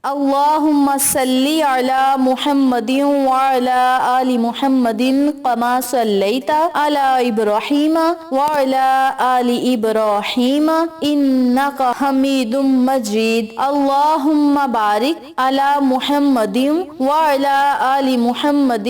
اللہم صلی علی محمد وعلی آل محمد کما صلیت علی ابراہیم وعلی آل ابراہیم انک حمید مجید اللہم بارک علی محمد وعلی آل محمد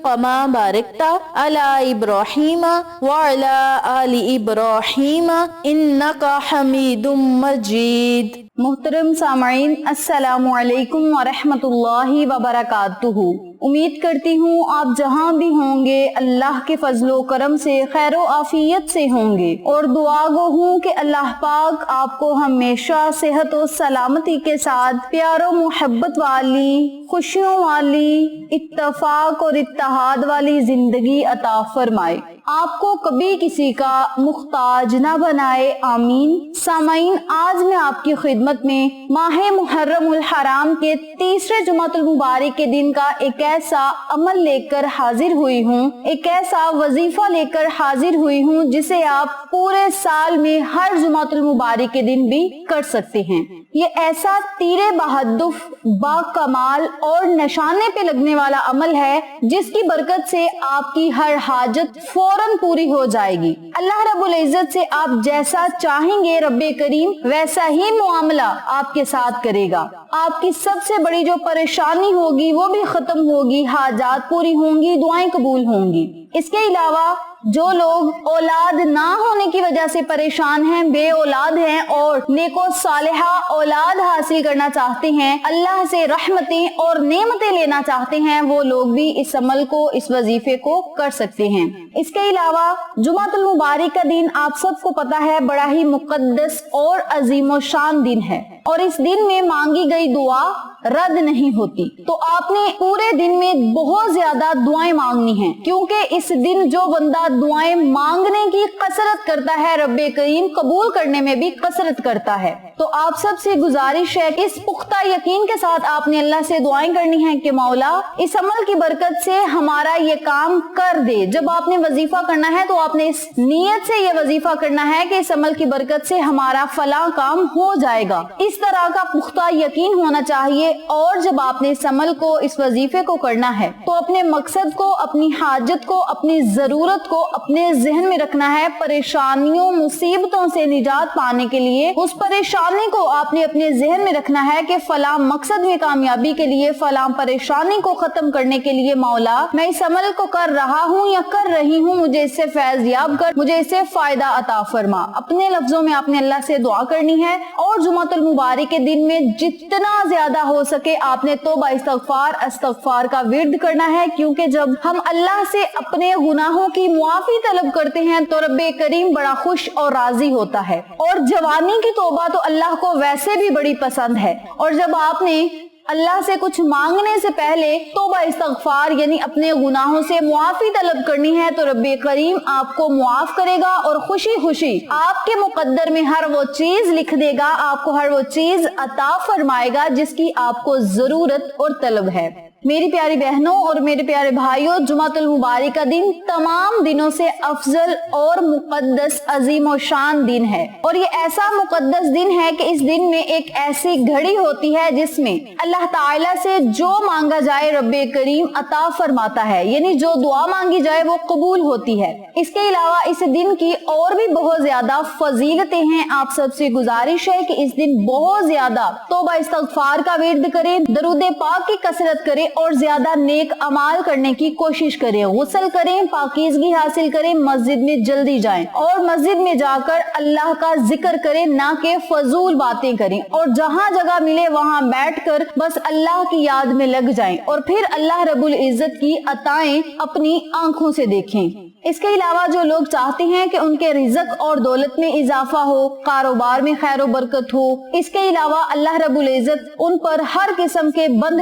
کما بارکت علی ابراہیم وعلی آل ابراہیم انک حمید مجید۔ محترم سامعین، السلام علیکم ورحمۃ اللہ وبرکاتہ۔ امید کرتی ہوں آپ جہاں بھی ہوں گے اللہ کے فضل و کرم سے خیر و عافیت سے ہوں گے، اور دعا گو ہوں کہ اللہ پاک آپ کو ہمیشہ صحت و سلامتی کے ساتھ پیار و محبت والی، خوشیوں والی، اتفاق اور اتحاد والی زندگی عطا فرمائے، آپ کو کبھی کسی کا محتاج نہ بنائے، آمین۔ سامعین، آج میں آپ کی خدمت میں ماہ محرم الحرام کے تیسرے جمعۃ المبارک کے دن کا ایک ایسا عمل لے کر حاضر ہوئی ہوں، ایک ایسا وظیفہ لے کر حاضر ہوئی ہوں جسے آپ پورے سال میں ہر جمعۃ المبارک کے دن بھی کر سکتے ہیں۔ یہ ایسا تیر بہدف، با کمال اور نشانے پہ لگنے والا عمل ہے جس کی برکت سے آپ کی ہر حاجت فوراً پوری ہو جائے گی۔ اللہ رب العزت سے آپ جیسا چاہیں گے رب کریم ویسا ہی معاملہ آپ کے ساتھ کرے گا۔ آپ کی سب سے بڑی جو پریشانی ہوگی وہ بھی ختم ہوگی، حاجات پوری ہوں گی، دعائیں قبول ہوں گی۔ اس کے علاوہ جو لوگ اولاد نہ ہونے کی وجہ سے پریشان ہیں، بے اولاد ہیں اور نیک و صالحہ اولاد حاصل کرنا چاہتے ہیں، اللہ سے رحمتیں اور نعمتیں لینا چاہتے ہیں، وہ لوگ بھی اس عمل کو، اس وظیفے کو کر سکتے ہیں۔ اس کے علاوہ جمعۃ المبارک کا دن آپ سب کو پتا ہے بڑا ہی مقدس اور عظیم و شان دن ہے، اور اس دن میں مانگی گئی دعا رد نہیں ہوتی۔ تو آپ نے پورے دن میں بہت زیادہ دعائیں مانگنی ہیں، کیونکہ اس دن جو بندہ دعائیں مانگنے کی کثرت کرتا ہے رب کریم قبول کرنے میں بھی کثرت کرتا ہے۔ تو آپ سب سے گزارش ہے کہ اس پختہ یقین کے ساتھ آپ نے اللہ سے دعائیں کرنی ہیں کہ مولا اس عمل کی برکت سے ہمارا یہ کام کر دے۔ جب آپ نے وظیفہ کرنا ہے تو آپ نے اس نیت سے یہ وظیفہ کرنا ہے کہ اس عمل کی برکت سے ہمارا فلاں کام ہو جائے گا، اس طرح کا پختہ یقین ہونا چاہیے۔ اور جب آپ نے اس عمل کو، اس وظیفے کو کرنا ہے تو اپنے مقصد کو، اپنی حاجت کو، اپنی ضرورت کو اپنے ذہن میں رکھنا ہے۔ پریشانیوں، مصیبتوں سے نجات پانے کے لیے اس پریشانی کو آپ نے اپنے ذہن میں رکھنا ہے کہ فلاں مقصد میں کامیابی کے لیے، فلاں پریشانی کو ختم کرنے کے لیے مولا میں اس عمل کو کر رہا ہوں یا کر رہی ہوں، مجھے اس سے فیض یاب کر، مجھے اس سے فائدہ عطا فرما۔ اپنے لفظوں میں آپ نے اللہ سے دعا کرنی ہے، اور جمعۃ المبارک کے دن میں جتنا زیادہ ہو سکے آپ نے توبہ استغفار کا ورد کرنا ہے، کیونکہ جب ہم اللہ سے اپنے گناہوں کی معافی طلب کرتے ہیں تو رب کریم بڑا خوش اور راضی ہوتا ہے، اور جوانی کی توبہ تو اللہ کو ویسے بھی بڑی پسند ہے۔ اور جب آپ نے اللہ سے کچھ مانگنے سے پہلے توبہ استغفار یعنی اپنے گناہوں سے معافی طلب کرنی ہے تو رب کریم آپ کو معاف کرے گا، اور خوشی خوشی آپ کے مقدر میں ہر وہ چیز لکھ دے گا، آپ کو ہر وہ چیز عطا فرمائے گا جس کی آپ کو ضرورت اور طلب ہے۔ میری پیاری بہنوں اور میرے پیارے بھائیوں، جمعۃ المبارک کا دن تمام دنوں سے افضل اور مقدس، عظیم و شان دن ہے، اور یہ ایسا مقدس دن ہے کہ اس دن میں ایک ایسی گھڑی ہوتی ہے جس میں اللہ تعالیٰ سے جو مانگا جائے رب کریم عطا فرماتا ہے، یعنی جو دعا مانگی جائے وہ قبول ہوتی ہے۔ اس کے علاوہ اس دن کی اور بھی بہت زیادہ فضیلتیں ہیں۔ آپ سب سے گزارش ہے کہ اس دن بہت زیادہ توبہ استغفار کا ورد کریں، درود پاک کی کثرت کریں، اور زیادہ نیک اعمال کرنے کی کوشش کریں، غسل کریں، پاکیزگی حاصل کریں، مسجد میں جلدی جائیں اور مسجد میں جا کر اللہ کا ذکر کریں، نہ کہ فضول باتیں کریں، اور جہاں جگہ ملے وہاں بیٹھ کر بس اللہ کی یاد میں لگ جائیں، اور پھر اللہ رب العزت کی عطائیں اپنی آنکھوں سے دیکھیں۔ اس کے علاوہ جو لوگ چاہتے ہیں کہ ان کے رزق اور دولت میں اضافہ ہو، کاروبار میں خیر و برکت ہو، اس کے علاوہ اللہ رب العزت ان پر ہر قسم کے بند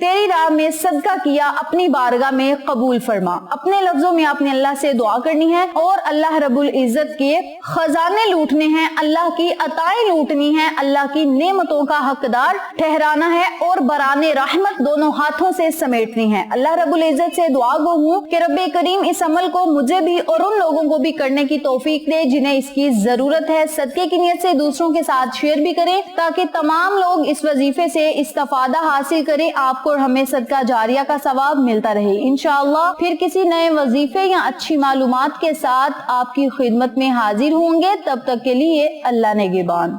تیری راہ میں صدقہ کیا، اپنی بارگاہ میں قبول فرما۔ اپنے لفظوں میں آپ نے اللہ سے دعا کرنی ہے اور اللہ رب العزت کے خزانے لوٹنے ہیں، اللہ کی عطائیں لوٹنی ہیں، اللہ کی نعمتوں کا حقدار ٹھہرانا ہے اور برانے رحمت دونوں ہاتھوں سے سمیٹنی ہے۔ اللہ رب العزت سے دعا گو ہوں کہ رب کریم اس عمل کو مجھے بھی اور ان لوگوں کو بھی کرنے کی توفیق دے جنہیں اس کی ضرورت ہے۔ صدقے کی نیت سے دوسروں کے ساتھ شیئر بھی کریں تاکہ تمام لوگ اس وظیفے سے استفادہ حاصل کریں، آپ کو اور ہمیں صدقہ جاریہ کا ثواب ملتا رہے۔ انشاءاللہ پھر کسی نئے وظیفے یا اچھی معلومات کے ساتھ آپ کی خدمت میں حاضر ہوں گے، تب تک کے لیے اللہ نگہبان۔